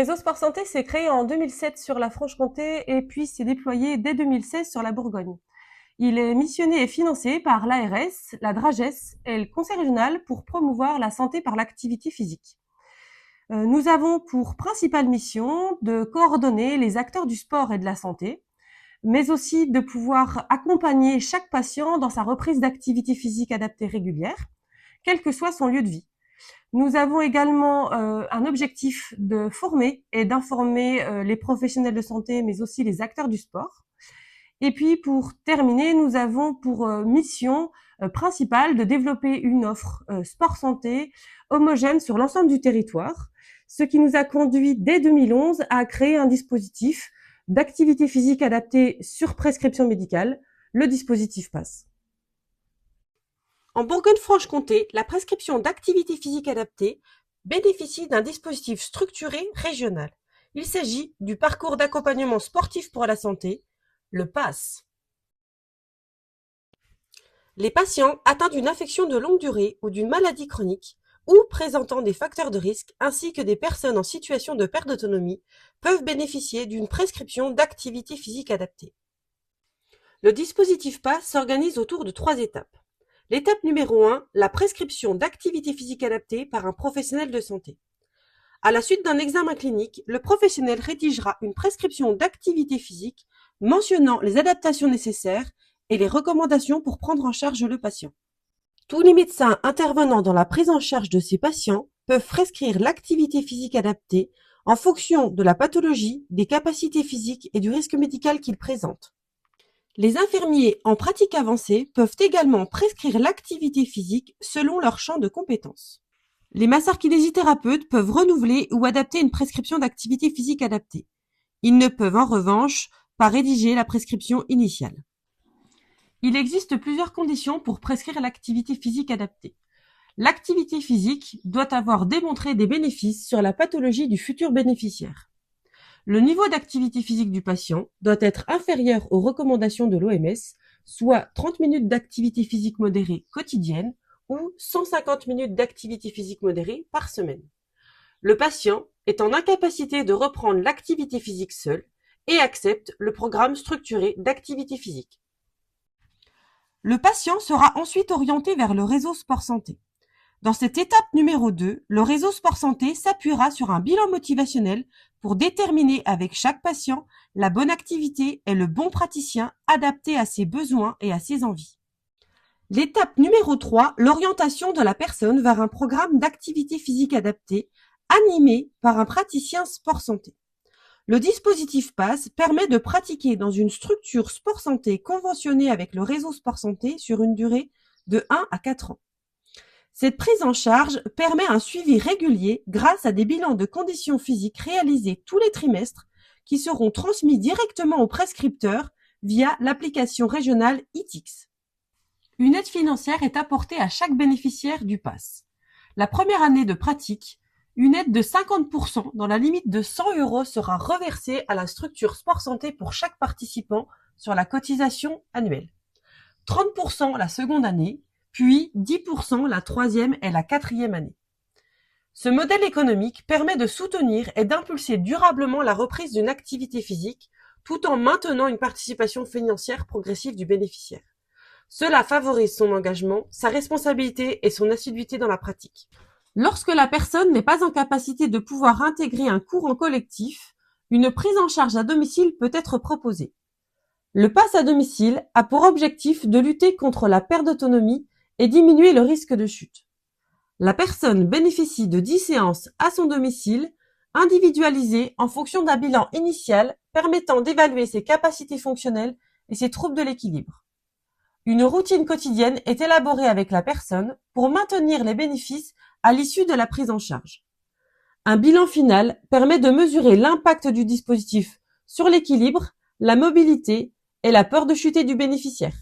réseau Sport Santé s'est créé en 2007 sur la Franche-Comté et puis s'est déployé dès 2016 sur la Bourgogne. Il est missionné et financé par l'ARS, la DRAGES et le Conseil régional pour promouvoir la santé par l'activité physique. Nous avons pour principale mission de coordonner les acteurs du sport et de la santé, mais aussi de pouvoir accompagner chaque patient dans sa reprise d'activité physique adaptée régulière, quel que soit son lieu de vie. Nous avons également un objectif de former et d'informer les professionnels de santé, mais aussi les acteurs du sport. Et puis, pour terminer, nous avons pour mission principale de développer une offre sport-santé homogène sur l'ensemble du territoire, ce qui nous a conduit dès 2011 à créer un dispositif d'activité physique adaptée sur prescription médicale, le dispositif PASS. En Bourgogne-Franche-Comté, la prescription d'activité physique adaptée bénéficie d'un dispositif structuré régional. Il s'agit du parcours d'accompagnement sportif pour la santé, le PASS. Les patients atteints d'une affection de longue durée ou d'une maladie chronique ou présentant des facteurs de risque ainsi que des personnes en situation de perte d'autonomie peuvent bénéficier d'une prescription d'activité physique adaptée. Le dispositif PASS s'organise autour de 3 étapes. L'étape numéro 1, la prescription d'activité physique adaptée par un professionnel de santé. À la suite d'un examen clinique, le professionnel rédigera une prescription d'activité physique mentionnant les adaptations nécessaires et les recommandations pour prendre en charge le patient. Tous les médecins intervenant dans la prise en charge de ces patients peuvent prescrire l'activité physique adaptée en fonction de la pathologie, des capacités physiques et du risque médical qu'ils présentent. Les infirmiers en pratique avancée peuvent également prescrire l'activité physique selon leur champ de compétences. Les masseurs-kinésithérapeutes peuvent renouveler ou adapter une prescription d'activité physique adaptée. Ils ne peuvent en revanche pas rédiger la prescription initiale. Il existe plusieurs conditions pour prescrire l'activité physique adaptée. L'activité physique doit avoir démontré des bénéfices sur la pathologie du futur bénéficiaire. Le niveau d'activité physique du patient doit être inférieur aux recommandations de l'OMS, soit 30 minutes d'activité physique modérée quotidienne ou 150 minutes d'activité physique modérée par semaine. Le patient est en incapacité de reprendre l'activité physique seul et accepte le programme structuré d'activité physique. Le patient sera ensuite orienté vers le réseau Sport Santé. Dans cette étape numéro 2, le réseau Sport Santé s'appuiera sur un bilan motivationnel pour déterminer avec chaque patient la bonne activité et le bon praticien adapté à ses besoins et à ses envies. L'étape numéro 3, l'orientation de la personne vers un programme d'activité physique adaptée animé par un praticien Sport Santé. Le dispositif PASS permet de pratiquer dans une structure Sport Santé conventionnée avec le réseau Sport Santé sur une durée de 1 à 4 ans. Cette prise en charge permet un suivi régulier grâce à des bilans de conditions physiques réalisés tous les trimestres qui seront transmis directement au prescripteur via l'application régionale ITIX. Une aide financière est apportée à chaque bénéficiaire du PASS. La première année de pratique, une aide de 50% dans la limite de 100 € sera reversée à la structure Sport Santé pour chaque participant sur la cotisation annuelle. 30% la seconde année, puis 10% la troisième et la quatrième année. Ce modèle économique permet de soutenir et d'impulser durablement la reprise d'une activité physique tout en maintenant une participation financière progressive du bénéficiaire. Cela favorise son engagement, sa responsabilité et son assiduité dans la pratique. Lorsque la personne n'est pas en capacité de pouvoir intégrer un cours en collectif, une prise en charge à domicile peut être proposée. Le PASS à domicile a pour objectif de lutter contre la perte d'autonomie et diminuer le risque de chute. La personne bénéficie de 10 séances à son domicile, individualisées en fonction d'un bilan initial permettant d'évaluer ses capacités fonctionnelles et ses troubles de l'équilibre. Une routine quotidienne est élaborée avec la personne pour maintenir les bénéfices à l'issue de la prise en charge. Un bilan final permet de mesurer l'impact du dispositif sur l'équilibre, la mobilité et la peur de chuter du bénéficiaire.